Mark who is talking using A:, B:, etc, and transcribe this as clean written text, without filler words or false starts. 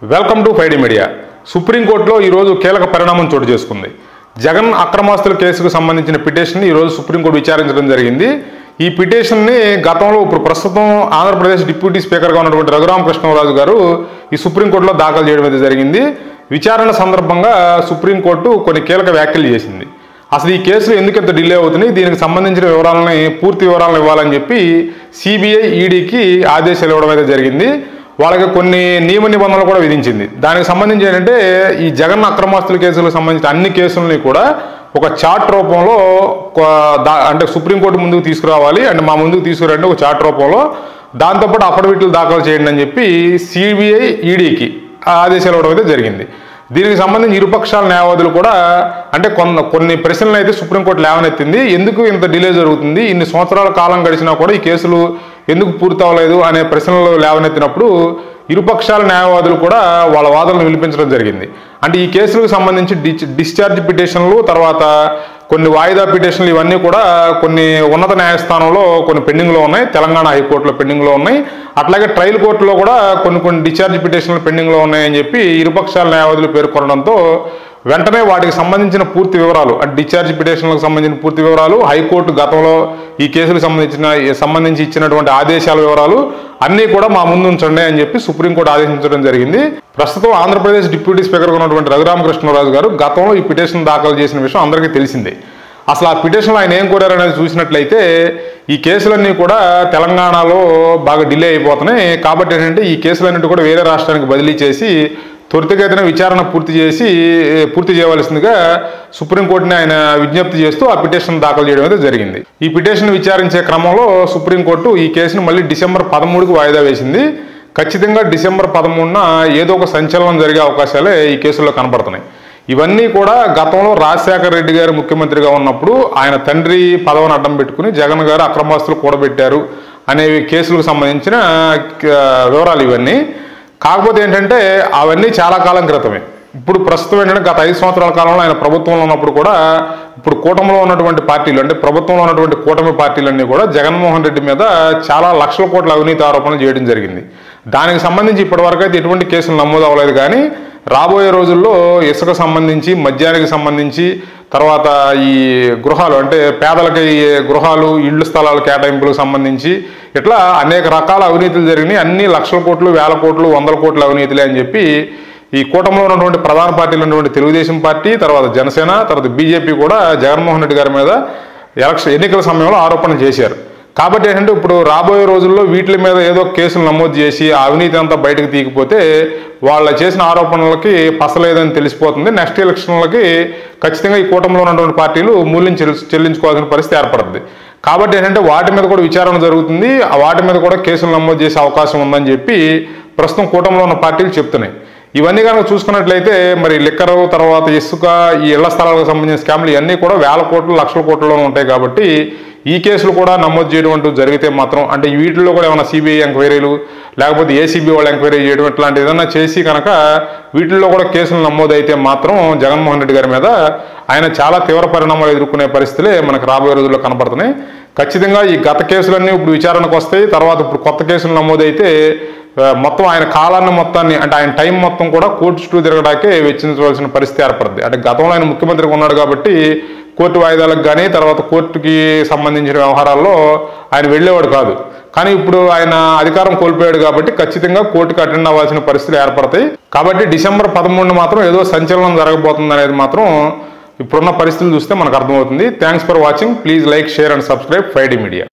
A: Welcome to ఫైడీ media. సుప్రీంకోర్టులో ఈరోజు కీలక పరిణామం చోటు చేసుకుంది. జగన్ అక్రమాస్తుల కేసుకు సంబంధించిన పిటిషన్ని ఈరోజు సుప్రీంకోర్టు విచారించడం జరిగింది. ఈ పిటిషన్ని గతంలో ఇప్పుడు ప్రస్తుతం ఆంధ్రప్రదేశ్ డిప్యూటీ స్పీకర్గా ఉన్నటువంటి రఘురామకృష్ణరాజు గారు ఈ సుప్రీంకోర్టులో దాఖలు చేయడం అయితే జరిగింది. విచారణ సందర్భంగా సుప్రీంకోర్టు కొన్ని కీలక వ్యాఖ్యలు చేసింది. అసలు ఈ కేసులు ఎందుకు ఇంత డిలే అవుతున్నాయి, దీనికి సంబంధించిన పూర్తి వివరాలను ఇవ్వాలని చెప్పి సిబిఐ ఈడీకి ఆదేశాలు ఇవ్వడం అయితే జరిగింది. వాళ్ళకి కొన్ని నియమ నిబంధనలు కూడా విధించింది. దానికి సంబంధించి ఏంటంటే ఈ జగన్ అక్రమాస్తుల కేసులకు సంబంధించిన అన్ని కేసులని కూడా ఒక చార్ట్ రూపంలో అంటే సుప్రీంకోర్టు ముందుకు తీసుకురావాలి, అంటే మా ముందుకు తీసుకురండి ఒక చార్ట్ రూపంలో, దాంతోపాటు అఫిడవిట్లు దాఖలు చేయండి అని చెప్పి సిబిఐ ఈడీకి ఆదేశాలు ఇవ్వడం అయితే జరిగింది. దీనికి సంబంధించి ఇరుపక్షాల న్యాయవాదులు కూడా అంటే కొన్ని ప్రశ్నలు అయితే సుప్రీంకోర్టు లేవనెత్తింది. ఎందుకు ఇంత డిలే జరుగుతుంది, ఇన్ని సంవత్సరాల కాలం గడిచినా కూడా ఈ కేసులు ఎందుకు పూర్తి అవ్వలేదు అనే ప్రశ్నలు లేవనెత్తినప్పుడు ఇరుపక్షాల న్యాయవాదులు కూడా వాళ్ళ వాదనలు వినిపించడం జరిగింది. అంటే ఈ కేసులకు సంబంధించి డిశ్చార్జ్ పిటిషన్లు, తర్వాత కొన్ని వాయిదా పిటిషన్లు, ఇవన్నీ కూడా కొన్ని ఉన్నత న్యాయస్థానంలో కొన్ని పెండింగ్లో ఉన్నాయి, తెలంగాణ హైకోర్టులో పెండింగ్లో ఉన్నాయి, అట్లాగే ట్రయల్ కోర్టులో కూడా కొన్ని డిశ్చార్జ్ పిటిషన్లు పెండింగ్లో ఉన్నాయని చెప్పి ఇరుపక్షాల న్యాయవాదులు పేర్కొనడంతో వెంటనే వాటికి సంబంధించిన పూర్తి వివరాలు, అంటే డిశ్చార్జ్ పిటిషన్లకు సంబంధించిన పూర్తి వివరాలు, హైకోర్టు గతంలో ఈ కేసులకు సంబంధించి ఇచ్చినటువంటి ఆదేశాల వివరాలు అన్నీ కూడా మా ముందు ఉంచండి అని చెప్పి సుప్రీంకోర్టు ఆదేశించడం జరిగింది. ప్రస్తుతం ఆంధ్రప్రదేశ్ డిప్యూటీ స్పీకర్గా ఉన్నటువంటి రఘురామకృష్ణరాజు గారు గతంలో ఈ పిటిషన్ దాఖలు చేసిన విషయం అందరికీ తెలిసిందే. అసలు ఆ పిటిషన్లో ఆయన ఏం కోరారనేది చూసినట్లయితే ఈ కేసులన్నీ కూడా తెలంగాణలో బాగా డిలే అయిపోతున్నాయి కాబట్టి ఏంటంటే ఈ కేసులన్నింటి కూడా వేరే రాష్ట్రానికి బదిలీ చేసి త్వరితగతిన విచారణ పూర్తి చేయవలసిందిగా సుప్రీంకోర్టుని ఆయన విజ్ఞప్తి చేస్తూ ఆ పిటిషన్ దాఖలు చేయడం అయితే జరిగింది. ఈ పిటిషన్ విచారించే క్రమంలో సుప్రీంకోర్టు ఈ కేసును మళ్ళీ డిసెంబర్ 13కి వాయిదా వేసింది. ఖచ్చితంగా డిసెంబర్ 13న ఏదో ఒక సంచలనం జరిగే అవకాశాలే ఈ కేసుల్లో కనబడుతున్నాయి. ఇవన్నీ కూడా గతంలో రాజశేఖర రెడ్డి గారు ముఖ్యమంత్రిగా ఉన్నప్పుడు ఆయన తండ్రి పదవిని అడ్డం పెట్టుకుని జగన్ గారు అక్రమాస్తులు కూడబెట్టారు అనే కేసులకు సంబంధించిన వివరాలు ఇవన్నీ. కాకపోతే ఏంటంటే అవన్నీ చాలా కాలం క్రితమే. ఇప్పుడు ప్రస్తుతం ఏంటంటే గత 5 సంవత్సరాల కాలంలో ఆయన ప్రభుత్వంలో ఉన్నప్పుడు కూడా ఇప్పుడు కూటమిలో ఉన్నటువంటి పార్టీలు, అంటే ప్రభుత్వంలో ఉన్నటువంటి కూటమి పార్టీలన్నీ కూడా జగన్మోహన్ రెడ్డి మీద చాలా లక్షల కోట్ల అవినీతి ఆరోపణలు చేయడం జరిగింది. దానికి సంబంధించి ఇప్పటివరకు అయితే ఎటువంటి కేసులు నమోదు అవ్వలేదు. కానీ రాబోయే రోజుల్లో ఇసుక సంబంధించి, మద్యానికి సంబంధించి, తర్వాత ఈ గృహాలు అంటే పేదలకి గృహాలు, ఇళ్ళు స్థలాలు కేటాయింపులకు సంబంధించి ఇట్లా అనేక రకాల అవినీతులు జరిగినాయి. అన్ని లక్షల కోట్లు, వేల కోట్లు, వందల కోట్ల అవినీతులే అని చెప్పి ఈ కూటమిలో ఉన్నటువంటి ప్రధాన పార్టీలు ఉన్నటువంటి తెలుగుదేశం పార్టీ, తర్వాత జనసేన, తర్వాత బీజేపీ కూడా జగన్మోహన్ రెడ్డి గారి మీద ఎన్నికల సమయంలో ఆరోపణలు చేశారు. కాబట్టి ఏంటంటే ఇప్పుడు రాబోయే రోజుల్లో వీటి మీద ఏదో కేసులు నమోదు చేసి ఆ అవినీతి అంతా బయటకు తీయకపోతే వాళ్ళ చేసిన ఆరోపణలకి పసలేదని తెలిసిపోతుంది. నెక్స్ట్ ఎలక్షన్లకి ఖచ్చితంగా ఈ కూటమిలో ఉన్నటువంటి పార్టీలు మూల్యం చెల్లించుకోవాల్సిన పరిస్థితి ఏర్పడుతుంది. కాబట్టి ఏంటంటే వాటి మీద కూడా విచారణ జరుగుతుంది, వాటి మీద కూడా కేసులు నమోదు చేసే అవకాశం ఉందని చెప్పి ప్రస్తుతం కూటమిలో ఉన్న పార్టీలు చెప్తున్నాయి. ఇవన్నీ కనుక చూసుకున్నట్లయితే మరి లిక్కరు, తర్వాత ఇసుక, ఈ ఇళ్ల స్థలాలకు సంబంధించిన స్కామ్లు ఇవన్నీ కూడా వేల కోట్లు, లక్షల కోట్లలో ఉంటాయి. కాబట్టి ఈ కేసులు కూడా నమోదు చేయడం అంటూ జరిగితే మాత్రం, అంటే వీటిల్లో కూడా ఏమైనా సిబిఐ ఎంక్వైరీలు లేకపోతే ఏసీబీ వాళ్ళు ఎంక్వైరీ చేయడం ఇట్లాంటి ఏదైనా చేసి కనుక వీటిల్లో కూడా కేసులు నమోదు అయితే మాత్రం జగన్మోహన్ రెడ్డి గారి మీద ఆయన చాలా తీవ్ర పరిణామాలు ఎదుర్కొనే పరిస్థితులే మనకు రాబోయే రోజుల్లో కనపడుతున్నాయి. ఖచ్చితంగా ఈ గత కేసులన్నీ ఇప్పుడు విచారణకు వస్తాయి. తర్వాత ఇప్పుడు కొత్త కేసులు నమోదైతే మొత్తం ఆయన కాలాన్ని మొత్తాన్ని, అంటే ఆయన టైం మొత్తం కూడా కోర్టు చుట్టూ తిరగడాకే వెచ్చించవలసిన పరిస్థితి ఏర్పడుతుంది. అంటే గతంలో ఆయన ముఖ్యమంత్రిగా ఉన్నాడు కాబట్టి కోర్టు వాయిదాలకు కానీ తర్వాత కోర్టుకి సంబంధించిన వ్యవహారాల్లో ఆయన వెళ్ళేవాడు కాదు. కానీ ఇప్పుడు ఆయన అధికారం కోల్పోయాడు కాబట్టి ఖచ్చితంగా కోర్టుకు అటెండ్ అవ్వాల్సిన పరిస్థితులు ఏర్పడతాయి. కాబట్టి డిసెంబర్ 13 మాత్రం ఏదో సంచలనం జరగబోతుంది అనేది మాత్రం ఇప్పుడున్న పరిస్థితులు చూస్తే మనకు అర్థమవుతుంది. Thanks for watching. Please like, share and subscribe ఫైడీ మీడియా.